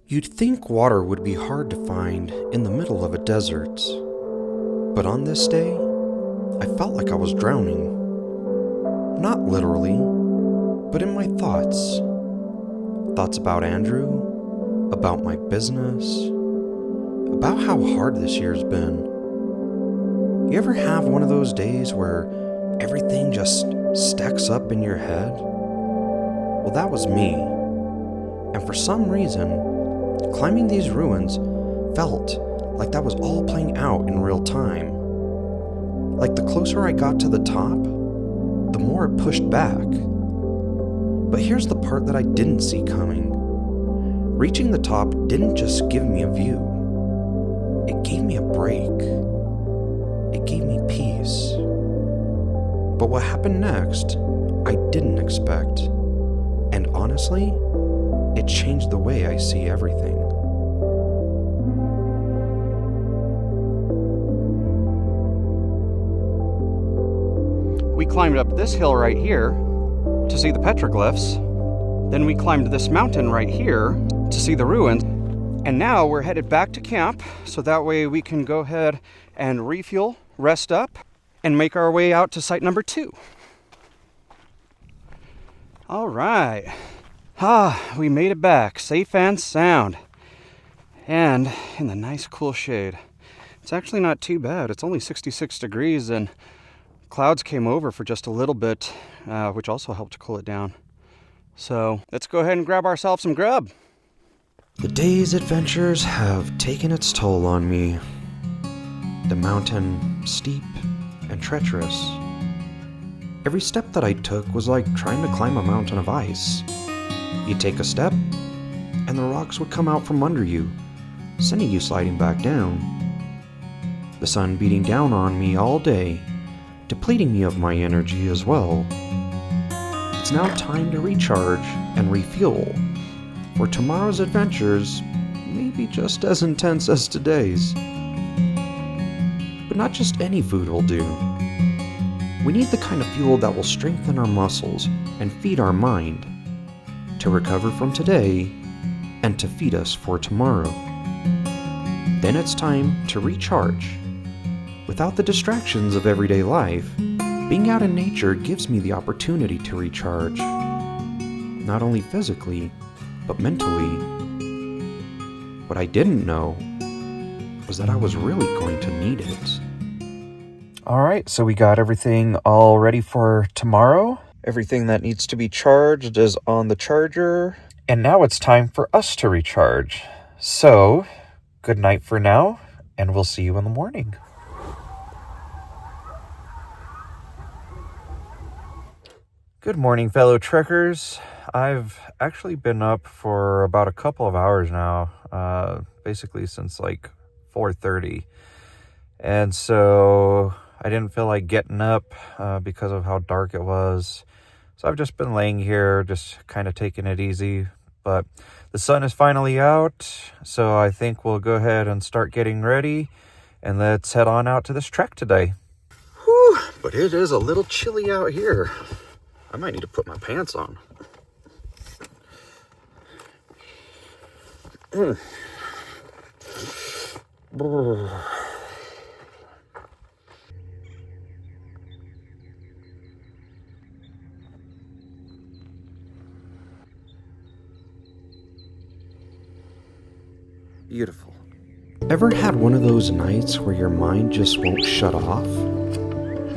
You'd think water would be hard to find in the middle of a desert, but on this day, I felt like I was drowning. Not literally, but in my thoughts. Thoughts about Andrew, about my business, about how hard this year's been. You ever have one of those days where everything just stacks up in your head? Well, that was me. And for some reason, climbing these ruins felt like that was all playing out in real time. Like the closer I got to the top, the more it pushed back. But here's the part that I didn't see coming. Reaching the top didn't just give me a view. It gave me a break. It gave me peace. But what happened next, I didn't expect. And honestly, it changed the way I see everything. We climbed up this hill right here to see the petroglyphs. Then we climbed this mountain right here to see the ruins. And now we're headed back to camp so that way we can go ahead and refuel, rest up, and make our way out to site number 2. All right. We made it back, safe and sound. And in the nice cool shade. It's actually not too bad. It's only 66 degrees and clouds came over for just a little bit, which also helped to cool it down. So let's go ahead and grab ourselves some grub. The day's adventures have taken its toll on me. The mountain steep and treacherous. Every step that I took was like trying to climb a mountain of ice. You'd take a step, and the rocks would come out from under you, sending you sliding back down. The sun beating down on me all day, depleting me of my energy as well. It's now time to recharge and refuel, for tomorrow's adventures may be just as intense as today's. But not just any food will do. We need the kind of fuel that will strengthen our muscles and feed our mind, to recover from today and to feed us for tomorrow. Then it's time to recharge. Without the distractions of everyday life, being out in nature gives me the opportunity to recharge. Not only physically, but mentally. What I didn't know was that I was really going to need it. All right, so we got everything all ready for tomorrow. Everything that needs to be charged is on the charger. And now it's time for us to recharge. So, good night for now, and we'll see you in the morning. Good morning, fellow trekkers. I've actually been up for about a couple of hours now, basically since like 4:30. And so I didn't feel like getting up because of how dark it was. So I've just been laying here, just kind of taking it easy. But the sun is finally out, so I think we'll go ahead and start getting ready. And let's head on out to this trek today. Whew, but it is a little chilly out here. I might need to put my pants on. Beautiful. Ever had one of those nights where your mind just won't shut off?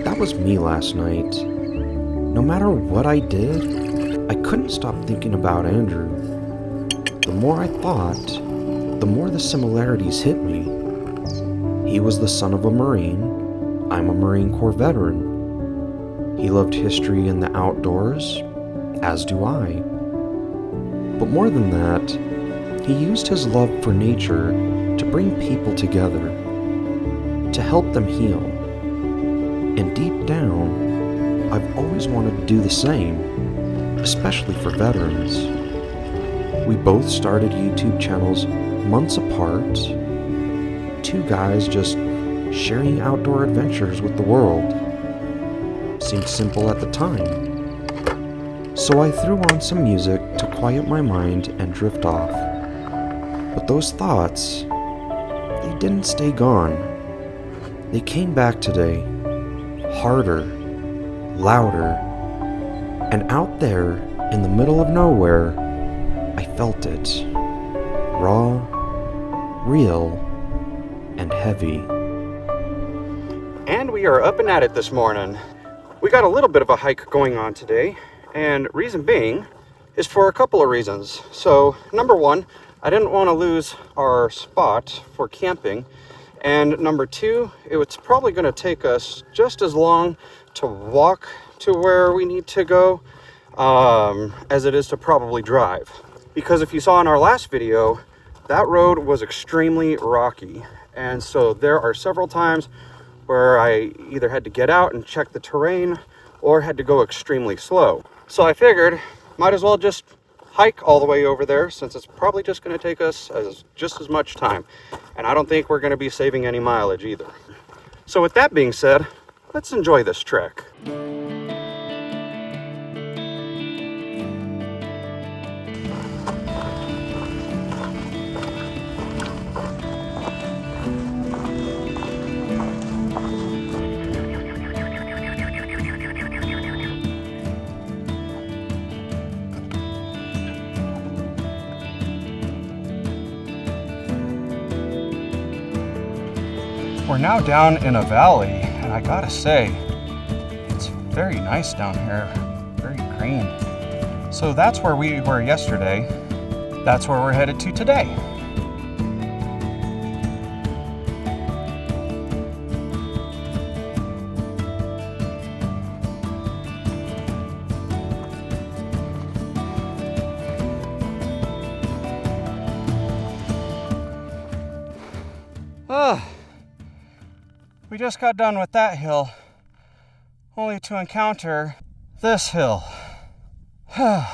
That was me last night. No matter what I did, I couldn't stop thinking about Andrew. The more I thought, the more the similarities hit me. He was the son of a Marine. I'm a Marine Corps veteran. He loved history and the outdoors, as do I. But more than that, he used his love for nature to bring people together, to help them heal. And deep down, I've always wanted to do the same, especially for veterans. We both started YouTube channels months apart, two guys just sharing outdoor adventures with the world. Seemed simple at the time. So I threw on some music to quiet my mind and drift off. But those thoughts, they didn't stay gone. They came back today, harder, louder, and out there in the middle of nowhere, I felt it. Raw, real, and heavy. And we are up and at it this morning. We got a little bit of a hike going on today, and reason being is for a couple of reasons. So, number one, I didn't want to lose our spot for camping, and number two, it's probably going to take us just as long to walk to where we need to go as it is to probably drive. Because if you saw in our last video, that road was extremely rocky, and so there are several times where I either had to get out and check the terrain or had to go extremely slow. So I figured, might as well just hike all the way over there, since it's probably just going to take us just as much time. And I don't think we're going to be saving any mileage either. So with that being said, let's enjoy this trek. We're now down in a valley, and I gotta say, it's very nice down here, very green. So that's where we were yesterday. That's where we're headed to today. We just got done with that hill, only to encounter this hill. I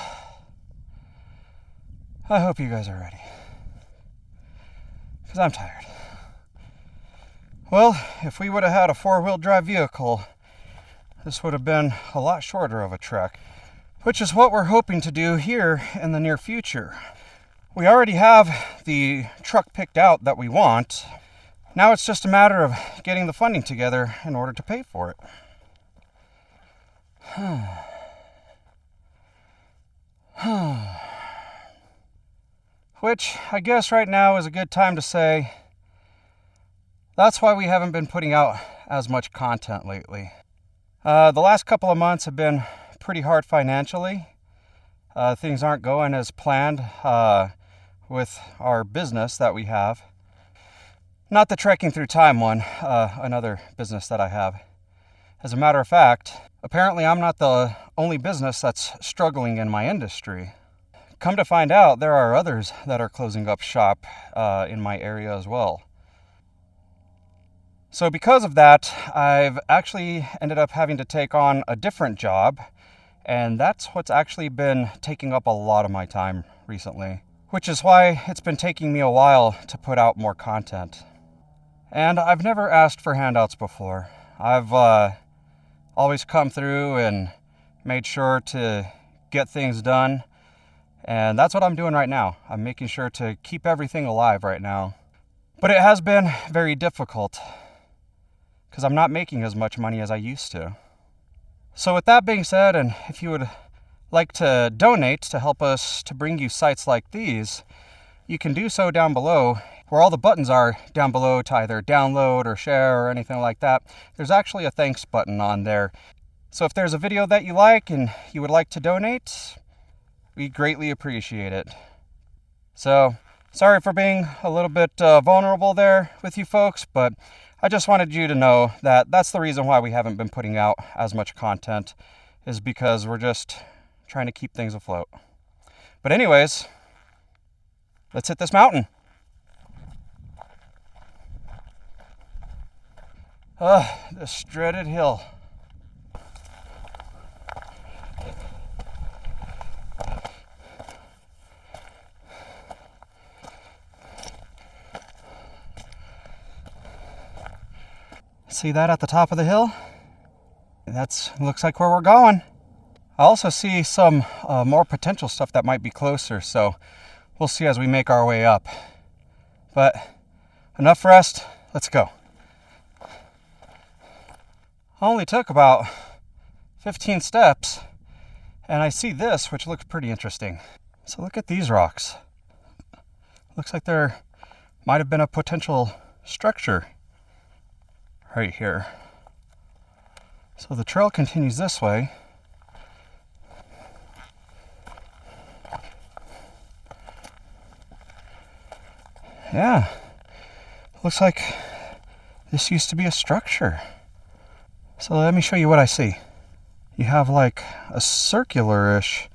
hope you guys are ready, because I'm tired. Well, if we would have had a four-wheel drive vehicle, this would have been a lot shorter of a trek, which is what we're hoping to do here in the near future. We already have the truck picked out that we want. Now it's just a matter of getting the funding together in order to pay for it. Which I guess right now is a good time to say that's why we haven't been putting out as much content lately. The last couple of months have been pretty hard financially. Things aren't going as planned with our business that we have. Not the Trekking Through Time one, another business that I have. As a matter of fact, apparently I'm not the only business that's struggling in my industry. Come to find out, there are others that are closing up shop in my area as well. So because of that, I've actually ended up having to take on a different job, and that's what's actually been taking up a lot of my time recently, which is why it's been taking me a while to put out more content. And I've never asked for handouts before. I've always come through and made sure to get things done. And that's what I'm doing right now. I'm making sure to keep everything alive right now. But it has been very difficult because I'm not making as much money as I used to. So with that being said, and if you would like to donate to help us to bring you sites like these, you can do so down below. Where all the buttons are down below to either download or share or anything like that, there's actually a thanks button on there. So if there's a video that you like and you would like to donate, we greatly appreciate it. So, sorry for being a little bit vulnerable there with you folks, but I just wanted you to know that that's the reason why we haven't been putting out as much content, is because we're just trying to keep things afloat. But anyways, let's hit this mountain. This dreaded hill. See that at the top of the hill? That looks like where we're going. I also see some more potential stuff that might be closer, so we'll see as we make our way up. But enough rest, let's go. Only took about 15 steps, and I see this, which looks pretty interesting. So look at these rocks. Looks like there might have been a potential structure right here. So the trail continues this way. Yeah, looks like this used to be a structure. So let me show you what I see. You have like a circular-ish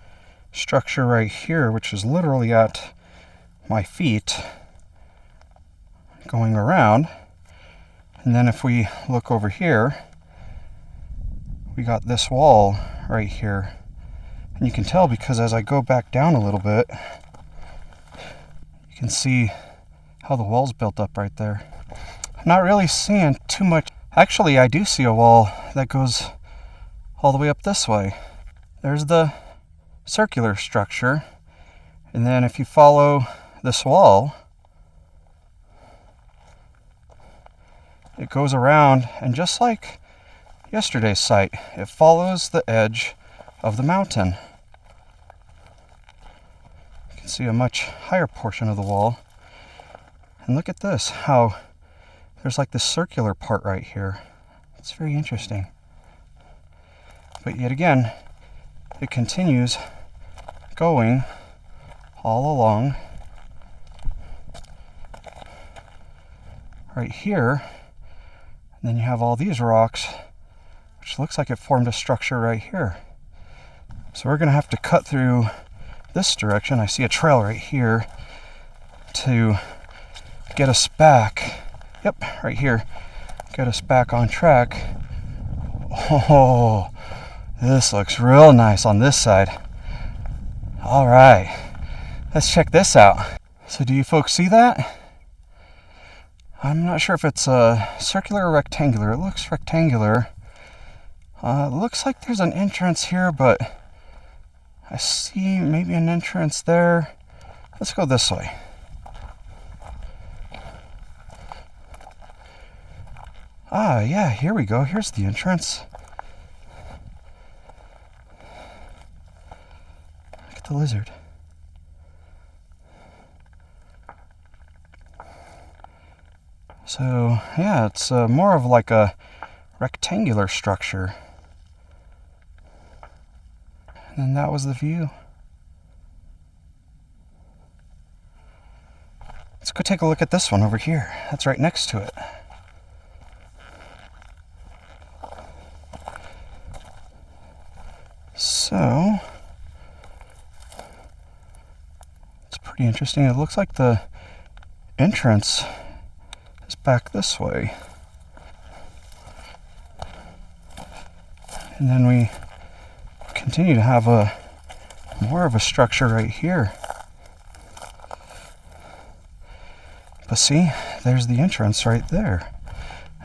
structure right here, which is literally at my feet, going around. And then if we look over here, we got this wall right here. And you can tell because as I go back down a little bit, you can see how the wall's built up right there. I'm not really seeing too much. Actually, I do see a wall that goes all the way up this way. There's the circular structure. And then if you follow this wall, it goes around, and just like yesterday's site, it follows the edge of the mountain. You can see a much higher portion of the wall. And look at this, how there's like this circular part right here. It's very interesting. But yet again, it continues going all along right here. And then you have all these rocks, which looks like it formed a structure right here. So we're going to have to cut through this direction. I see a trail right here to get us back. Yep, right here. Get us back on track. Oh, this looks real nice on this side. All right, let's check this out. So do you folks see that? I'm not sure if it's circular or rectangular. It looks rectangular. It looks like there's an entrance here, but I see maybe an entrance there. Let's go this way. Ah, yeah, here we go. Here's the entrance. Look at the lizard. So, yeah, it's more of like a rectangular structure. And then that was the view. Let's go take a look at this one over here. That's right next to it. So, it's pretty interesting. It looks like the entrance is back this way. And then we continue to have more of a structure right here. But see, there's the entrance right there.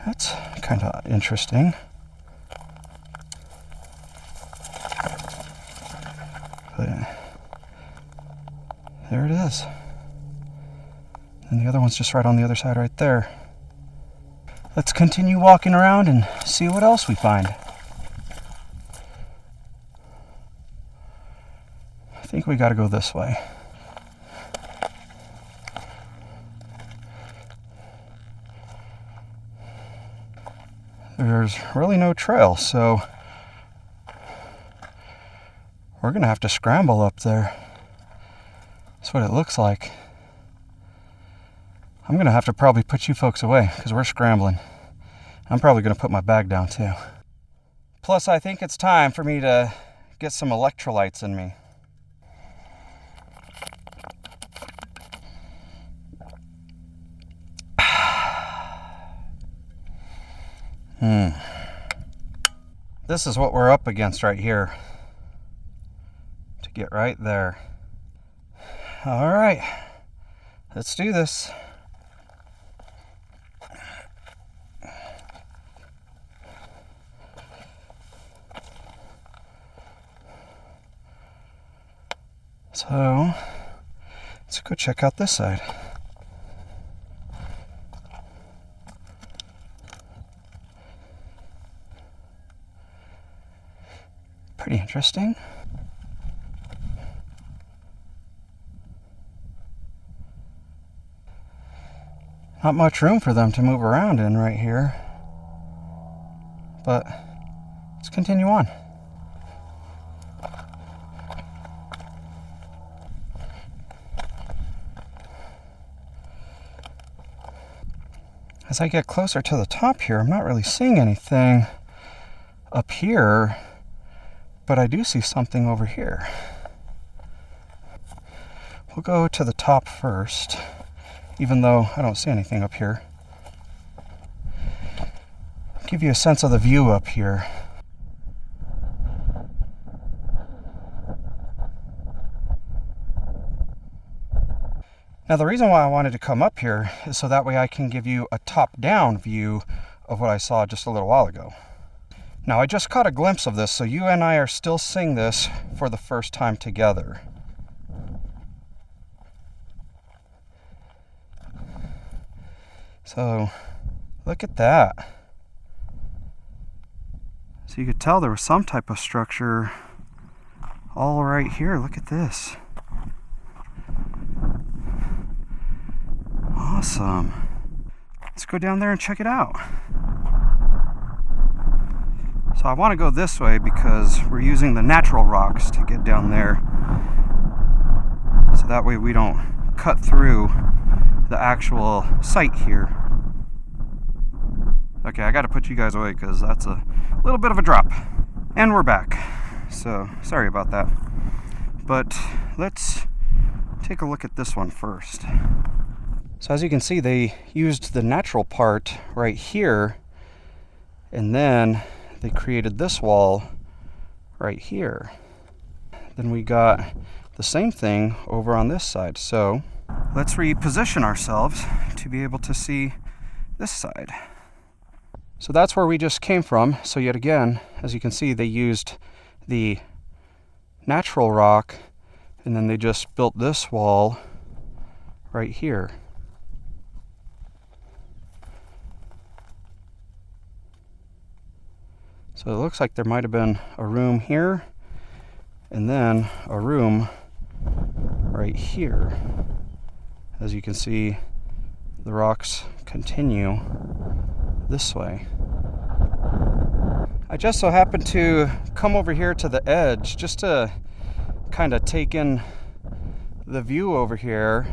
That's kind of interesting. But there it is. And the other one's just right on the other side right there. Let's continue walking around and see what else we find. I think we gotta go this way. There's really no trail, so we're gonna have to scramble up there. That's what it looks like. I'm gonna have to probably put you folks away because we're scrambling. I'm probably gonna put my bag down too. Plus, I think it's time for me to get some electrolytes in me. This is what we're up against right here. To get right there. All right, let's do this. So, let's go check out this side. Pretty interesting. Not much room for them to move around in right here. But let's continue on. As I get closer to the top here, I'm not really seeing anything up here, but I do see something over here. We'll go to the top first, even though I don't see anything up here. Give you a sense of the view up here. Now the reason why I wanted to come up here is so that way I can give you a top-down view of what I saw just a little while ago. Now I just caught a glimpse of this, so you and I are still seeing this for the first time together. So look at that. So you could tell there was some type of structure all right here. Look at this. Awesome. Let's go down there and check it out. So I want to go this way because we're using the natural rocks to get down there. So that way we don't cut through the actual site here. Okay, I got to put you guys away because that's a little bit of a drop. And we're back. So sorry about that. But let's take a look at this one first. So as you can see, they used the natural part right here, and then they created this wall right here. Then we got the same thing over on this side. So let's reposition ourselves to be able to see this side. So that's where we just came from. So yet again, as you can see, they used the natural rock, and then they just built this wall right here. So it looks like there might have been a room here, and then a room right here. As you can see, the rocks continue this way. I just so happened to come over here to the edge just to kind of take in the view over here,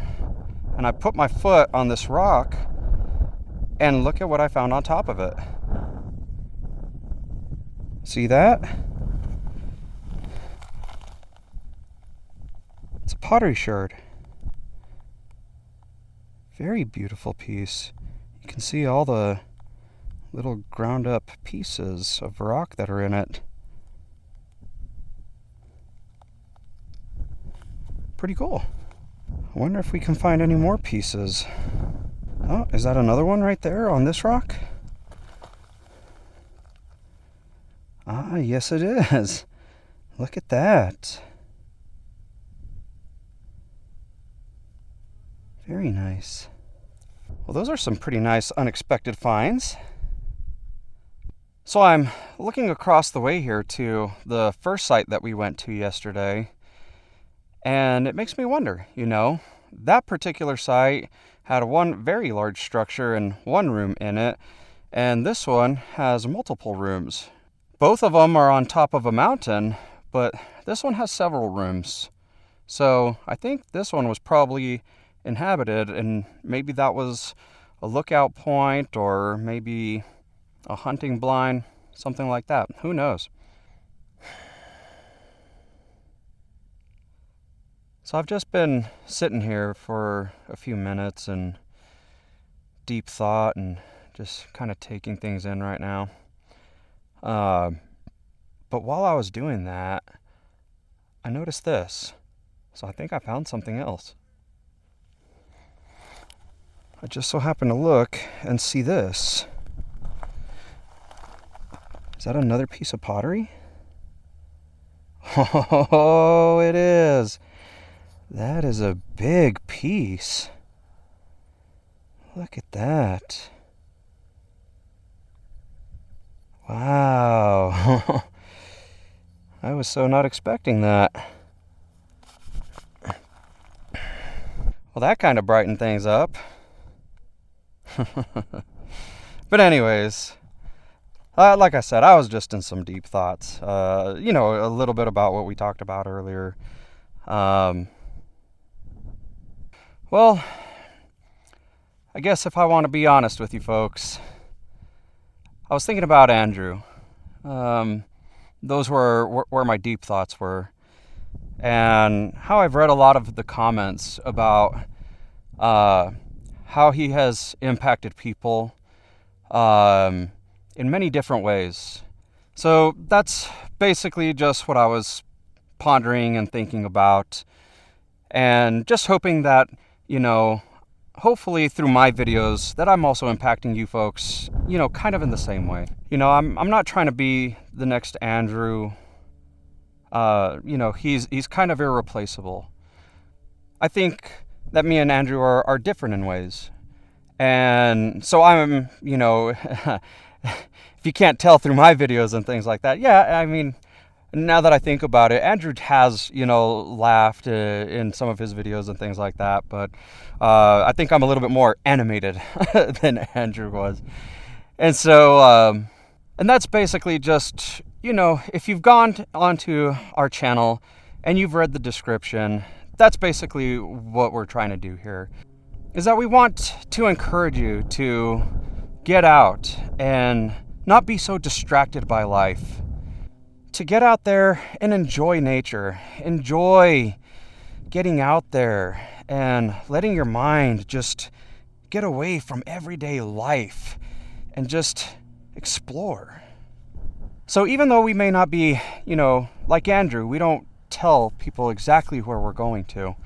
and I put my foot on this rock and look at what I found on top of it. See that? It's a pottery shard. Very beautiful piece. You can see all the little ground up pieces of rock that are in it. Pretty cool. I wonder if we can find any more pieces. Oh, is that another one right there on this rock? Ah, yes it is. Look at that. Very nice. Well, those are some pretty nice unexpected finds. So I'm looking across the way here to the first site that we went to yesterday, and it makes me wonder, that particular site had one very large structure and one room in it, and this one has multiple rooms. Both of them are on top of a mountain, but this one has several rooms. So I think this one was probably inhabited, and maybe that was a lookout point or maybe a hunting blind, something like that. Who knows? So I've just been sitting here for a few minutes in deep thought and just kind of taking things in right now. But while I was doing that, I noticed this. So I think I found something else. I just so happened to look and see this. Is that another piece of pottery? Oh, it is. That is a big piece. Look at that. Wow. I was so not expecting that. Well, that kind of brightened things up. But anyways, like I said, I was just in some deep thoughts. A little bit about what we talked about earlier. Well, I guess if I want to be honest with you folks, I was thinking about Andrew. Those were where my deep thoughts were. And how I've read a lot of the comments about how he has impacted people in many different ways. So that's basically just what I was pondering and thinking about, and just hoping that, hopefully through my videos that I'm also impacting you folks, kind of in the same way. I'm not trying to be the next Andrew. He's kind of irreplaceable. I think that me and Andrew are different in ways. And so I'm, if you can't tell through my videos and things like that, yeah, I mean, now that I think about it, Andrew has, laughed in some of his videos and things like that, but I think I'm a little bit more animated than Andrew was. And so, and that's basically just, if you've gone onto our channel and you've read the description, that's basically what we're trying to do here, is that we want to encourage you to get out and not be so distracted by life. To get out there and enjoy nature, enjoy getting out there and letting your mind just get away from everyday life and just explore. So even though we may not be, like Andrew, we don't tell people exactly where we're going to,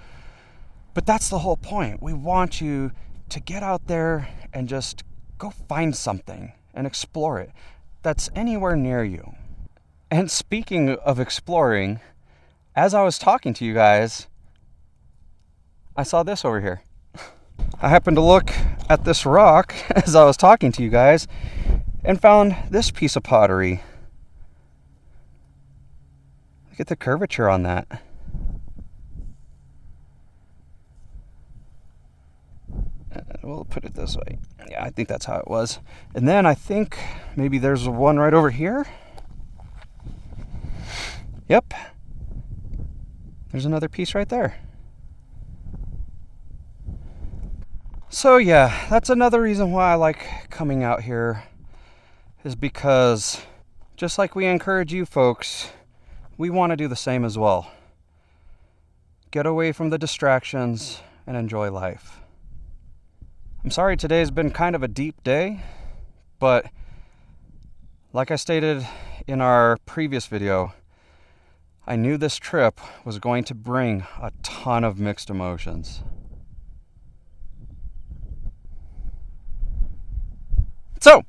but that's the whole point. We want you to get out there and just go find something and explore it that's anywhere near you. And speaking of exploring, as I was talking to you guys, I saw this over here. I happened to look at this rock as I was talking to you guys and found this piece of pottery. Look at the curvature on that. We'll put it this way. Yeah, I think that's how it was. And then I think maybe there's one right over here. Yep. There's another piece right there. So yeah, that's another reason why I like coming out here, is because just like we encourage you folks, we want to do the same as well. Get away from the distractions and enjoy life. I'm sorry today's been kind of a deep day, but like I stated in our previous video, I knew this trip was going to bring a ton of mixed emotions. So,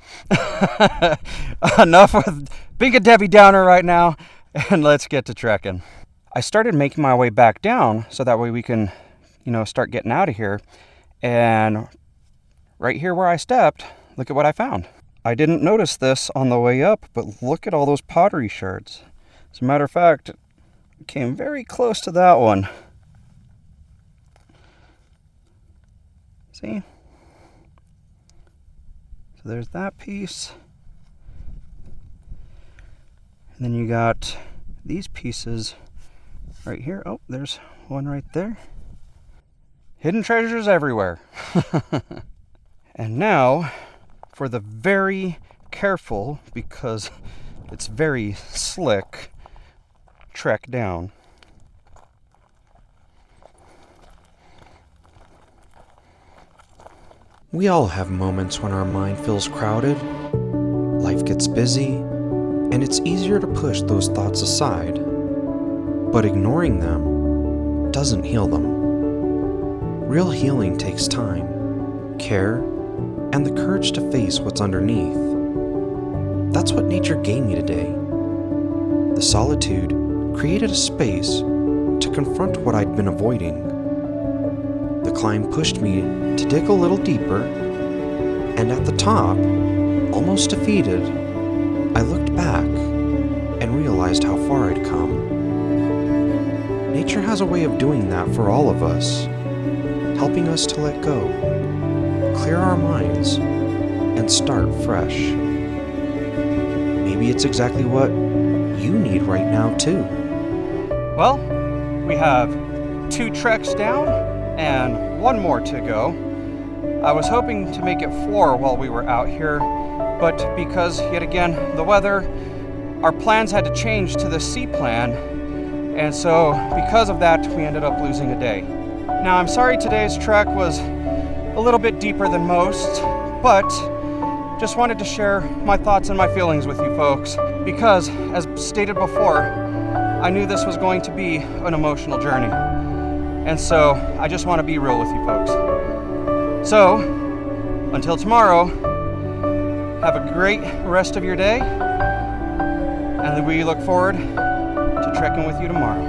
enough with being a Debbie Downer right now, and let's get to trekking. I started making my way back down so that way we can, start getting out of here. And right here where I stepped, look at what I found. I didn't notice this on the way up, but look at all those pottery shards. As a matter of fact, came very close to that one. See? So there's that piece. And then you got these pieces right here. Oh, there's one right there. Hidden treasures everywhere. And now for the very careful, because it's very slick, trek down. We all have moments when our mind feels crowded, life gets busy, and it's easier to push those thoughts aside. But ignoring them doesn't heal them. Real healing takes time, care, and the courage to face what's underneath. That's what nature gave me today. The solitude created a space to confront what I'd been avoiding. The climb pushed me to dig a little deeper, and at the top, almost defeated, I looked back and realized how far I'd come. Nature has a way of doing that for all of us, helping us to let go, clear our minds, and start fresh. Maybe it's exactly what you need right now, too. Well, we have 2 treks down and 1 more to go. I was hoping to make it 4 while we were out here, but because, yet again, the weather, our plans had to change to the C plan, and so because of that, we ended up losing a day. Now, I'm sorry today's trek was a little bit deeper than most, but just wanted to share my thoughts and my feelings with you folks, because, as stated before, I knew this was going to be an emotional journey. And so, I just want to be real with you folks. So, until tomorrow, have a great rest of your day, and we look forward to trekking with you tomorrow.